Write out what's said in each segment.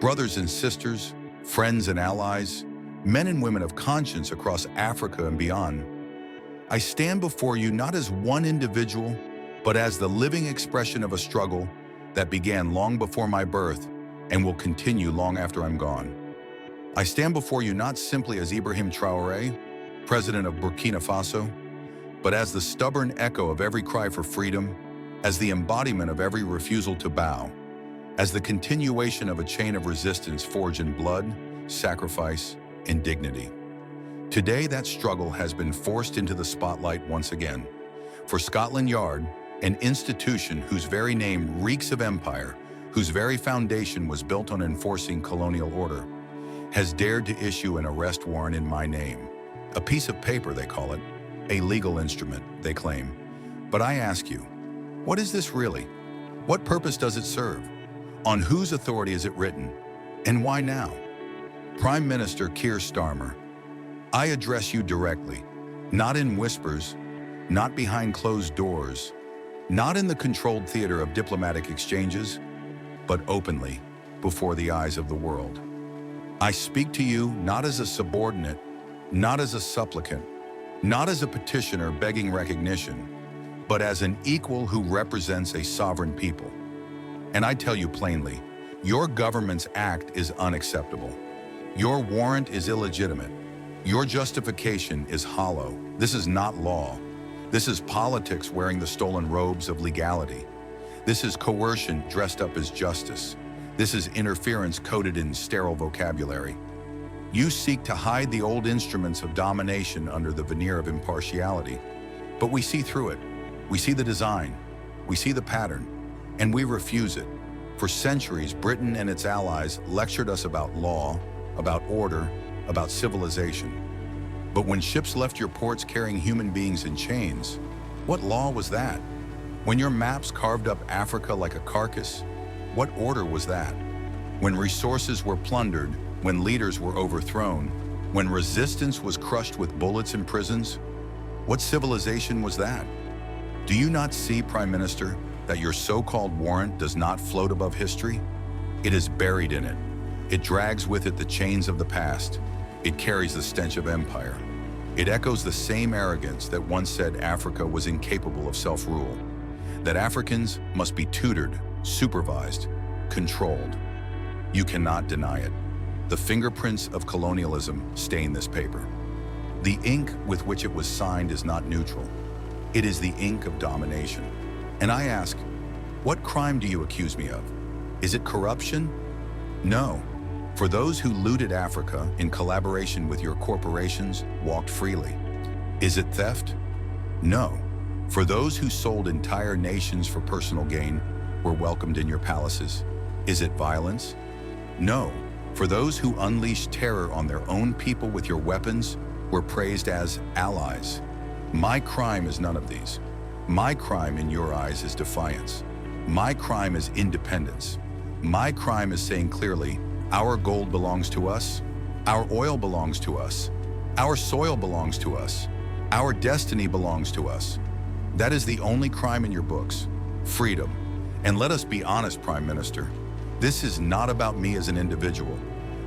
brothers and sisters, friends and allies, men and women of conscience across Africa and beyond, I stand before you not as one individual, but as the living expression of a struggle that began long before my birth and will continue long after I'm gone. I stand before you not simply as Ibrahim Traoré, President of Burkina Faso, but as the stubborn echo of every cry for freedom, as the embodiment of every refusal to bow, as the continuation of a chain of resistance forged in blood, sacrifice, and dignity. Today, that struggle has been forced into the spotlight once again. For Scotland Yard, an institution whose very name reeks of empire, whose very foundation was built on enforcing colonial order, has dared to issue an arrest warrant in my name. A piece of paper, they call it, a legal instrument, they claim. But I ask you, what is this really? What purpose does it serve? On whose authority is it written? And why now? Prime Minister Keir Starmer, I address you directly, not in whispers, not behind closed doors, not in the controlled theater of diplomatic exchanges, but openly before the eyes of the world. I speak to you not as a subordinate, not as a supplicant, not as a petitioner begging recognition, but as an equal who represents a sovereign people. And I tell you plainly, your government's act is unacceptable. Your warrant is illegitimate. Your justification is hollow. This is not law. This is politics wearing the stolen robes of legality. This is coercion dressed up as justice. This is interference coded in sterile vocabulary. You seek to hide the old instruments of domination under the veneer of impartiality. But we see through it. We see the design. We see the pattern. And we refuse it. For centuries, Britain and its allies lectured us about law, about order, about civilization. But when ships left your ports carrying human beings in chains, what law was that? When your maps carved up Africa like a carcass, what order was that? When resources were plundered, when leaders were overthrown, when resistance was crushed with bullets in prisons, what civilization was that? Do you not see, Prime Minister, that your so-called warrant does not float above history? It is buried in it. It drags with it the chains of the past. It carries the stench of empire. It echoes the same arrogance that once said Africa was incapable of self-rule, that Africans must be tutored, supervised, controlled. You cannot deny it. The fingerprints of colonialism stain this paper. The ink with which it was signed is not neutral. It is the ink of domination. And I ask, what crime do you accuse me of? Is it corruption? No. For those who looted Africa in collaboration with your corporations walked freely. Is it theft? No. For those who sold entire nations for personal gain were welcomed in your palaces. Is it violence? No. For those who unleashed terror on their own people with your weapons were praised as allies. My crime is none of these. My crime in your eyes is defiance. My crime is independence. My crime is saying clearly, our gold belongs to us, our oil belongs to us, our soil belongs to us, our destiny belongs to us. That is the only crime in your books, freedom. And let us be honest, Prime Minister, this is not about me as an individual.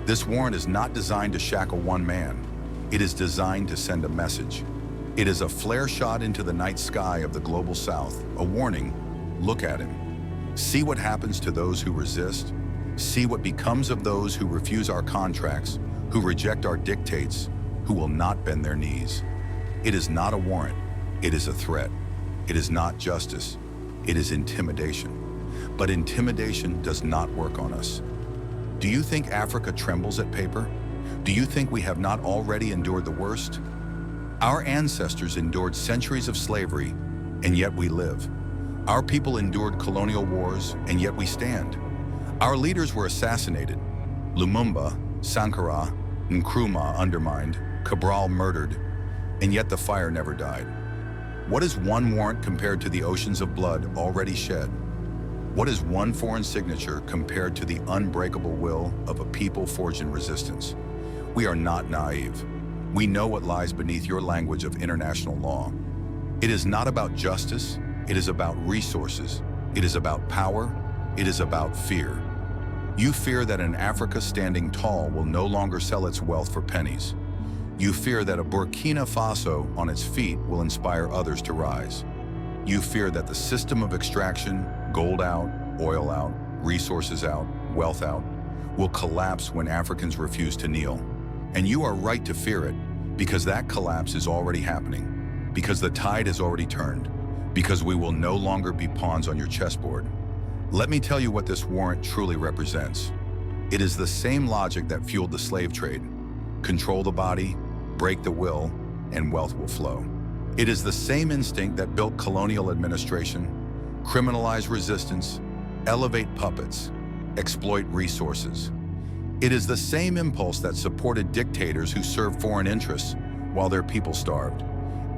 This warrant is not designed to shackle one man. It is designed to send a message. It is a flare shot into the night sky of the global south, a warning, look at him. See what happens to those who resist. See what becomes of those who refuse our contracts, who reject our dictates, who will not bend their knees. It is not a warrant. It is a threat. It is not justice. It is intimidation. But intimidation does not work on us. Do you think Africa trembles at paper? Do you think we have not already endured the worst? Our ancestors endured centuries of slavery, and yet we live. Our people endured colonial wars, and yet we stand. Our leaders were assassinated. Lumumba, Sankara, Nkrumah undermined, Cabral murdered, and yet the fire never died. What is one warrant compared to the oceans of blood already shed? What is one foreign signature compared to the unbreakable will of a people forged in resistance? We are not naive. We know what lies beneath your language of international law. It is not about justice. It is about resources. It is about power. It is about fear. You fear that an Africa standing tall will no longer sell its wealth for pennies. You fear that a Burkina Faso on its feet will inspire others to rise. You fear that the system of extraction, gold out, oil out, resources out, wealth out, will collapse when Africans refuse to kneel. And you are right to fear it, because that collapse is already happening, because the tide has already turned, because we will no longer be pawns on your chessboard. Let me tell you what this warrant truly represents. It is the same logic that fueled the slave trade. Control the body, break the will, and wealth will flow. It is the same instinct that built colonial administration, criminalize resistance, elevate puppets, exploit resources. It is the same impulse that supported dictators who served foreign interests while their people starved.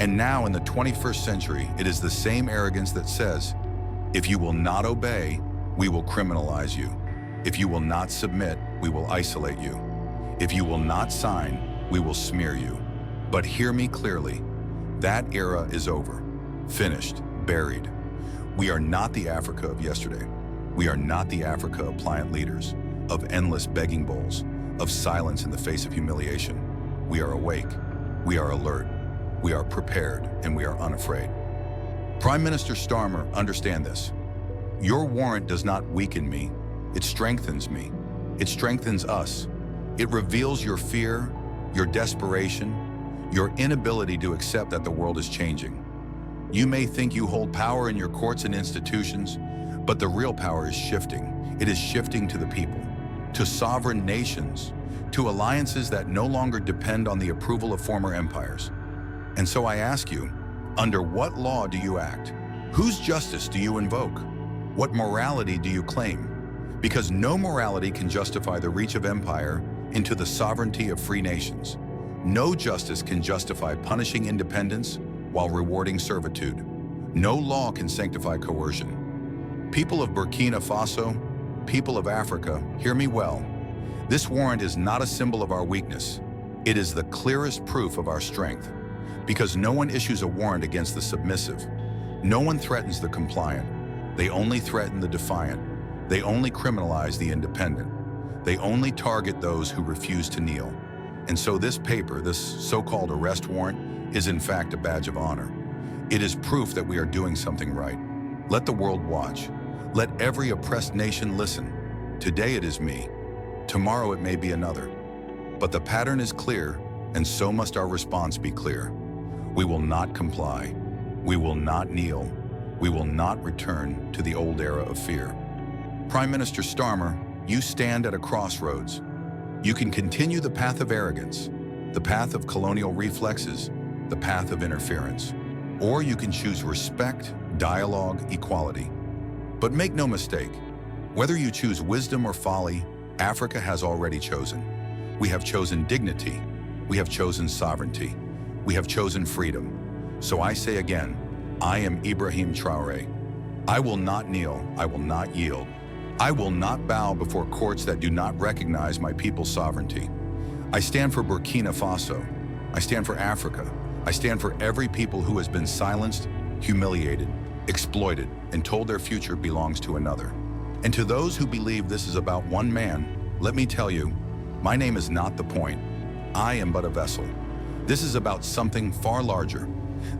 And now in the 21st century, it is the same arrogance that says, if you will not obey, we will criminalize you. If you will not submit, we will isolate you. If you will not sign, we will smear you. But hear me clearly, that era is over, finished, buried. We are not the Africa of yesterday. We are not the Africa of pliant leaders, of endless begging bowls, of silence in the face of humiliation. We are awake, we are alert, we are prepared, and we are unafraid. Prime Minister Starmer, understand this. Your warrant does not weaken me, it strengthens me. It strengthens us. It reveals your fear, your desperation, your inability to accept that the world is changing. You may think you hold power in your courts and institutions, but the real power is shifting. It is shifting to the people, to sovereign nations, to alliances that no longer depend on the approval of former empires. And so I ask you, under what law do you act? Whose justice do you invoke? What morality do you claim? Because no morality can justify the reach of empire into the sovereignty of free nations. No justice can justify punishing independence while rewarding servitude. No law can sanctify coercion. People of Burkina Faso, people of Africa, hear me well. This warrant is not a symbol of our weakness. It is the clearest proof of our strength. Because no one issues a warrant against the submissive. No one threatens the compliant. They only threaten the defiant. They only criminalize the independent. They only target those who refuse to kneel. And so this paper, this so-called arrest warrant, is in fact a badge of honor. It is proof that we are doing something right. Let the world watch. Let every oppressed nation listen. Today it is me. Tomorrow it may be another. But the pattern is clear, and so must our response be clear. We will not comply. We will not kneel. We will not return to the old era of fear. Prime Minister Starmer, you stand at a crossroads. You can continue the path of arrogance, the path of colonial reflexes, the path of interference. Or you can choose respect, dialogue, equality. But make no mistake, whether you choose wisdom or folly, Africa has already chosen. We have chosen dignity. We have chosen sovereignty. We have chosen freedom. So I say again, I am Ibrahim Traoré. I will not kneel. I will not yield. I will not bow before courts that do not recognize my people's sovereignty. I stand for Burkina Faso. I stand for Africa. I stand for every people who has been silenced, humiliated, exploited, and told their future belongs to another. And to those who believe this is about one man, let me tell you, my name is not the point. I am but a vessel. This is about something far larger.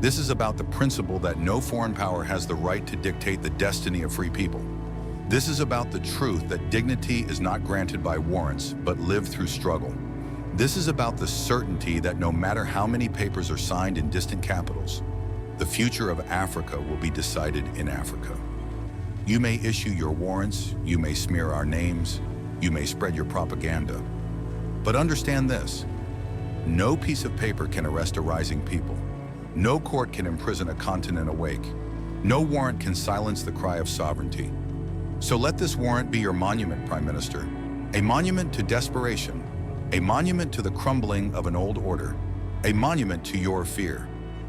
This is about the principle that no foreign power has the right to dictate the destiny of free people. This is about the truth that dignity is not granted by warrants, but lived through struggle. This is about the certainty that no matter how many papers are signed in distant capitals, the future of Africa will be decided in Africa. You may issue your warrants, you may smear our names, you may spread your propaganda. But understand this, no piece of paper can arrest a rising people. No court can imprison a continent awake. No warrant can silence the cry of sovereignty. So let this warrant be your monument, Prime Minister, a monument to desperation, a monument to the crumbling of an old order, a monument to your fear.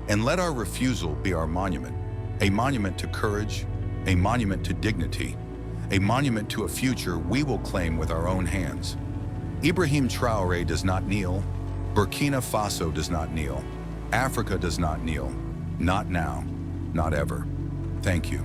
And let our refusal be our monument, a monument to courage, a monument to dignity, a monument to a future we will claim with our own hands. Ibrahim Traoré does not kneel, Burkina Faso does not kneel, Africa does not kneel, not now, not ever. Thank you.